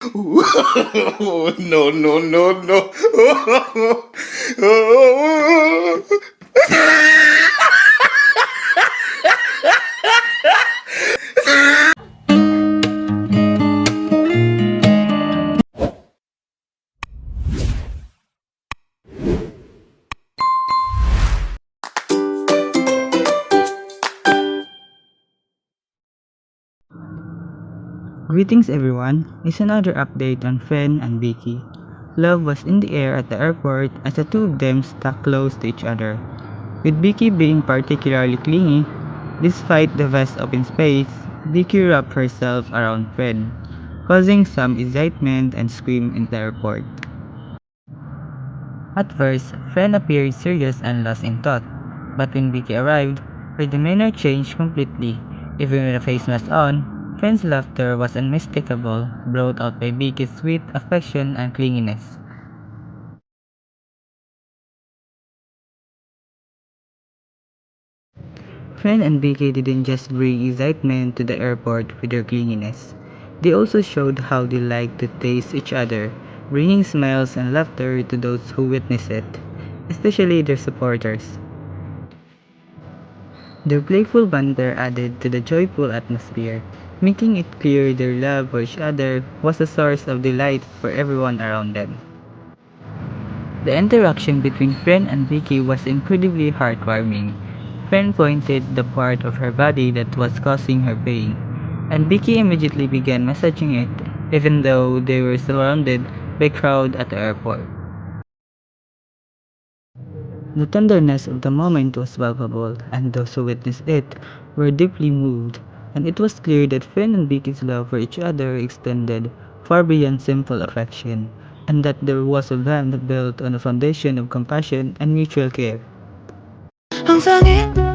No, no, no, no. Greetings everyone, it's another update on Fen and Vicky. Love was in the air at the airport as the two of them stuck close to each other. With Vicky being particularly clingy, despite the vast open space, Vicky wrapped herself around Fen, causing some excitement and scream in the airport. At first, Fen appeared serious and lost in thought, but when Vicky arrived, her demeanor changed completely. Even with a face mask on, Fen's laughter was unmistakable, brought out by Vicky's sweet affection and clinginess. Fen and Vicky didn't just bring excitement to the airport with their clinginess. They also showed how they liked to taste each other, bringing smiles and laughter to those who witnessed it, especially their supporters. Their playful banter added to the joyful atmosphere, making it clear their love for each other was a source of delight for everyone around them. The interaction between Fren and Vicky was incredibly heartwarming. Fren pointed the part of her body that was causing her pain, and Vicky immediately began massaging it, even though they were surrounded by crowd at the airport. The tenderness of the moment was palpable, and those who witnessed it were deeply moved, and it was clear that Finn and Vicky's love for each other extended far beyond simple affection, and that there was a bond built on a foundation of compassion and mutual care. 항상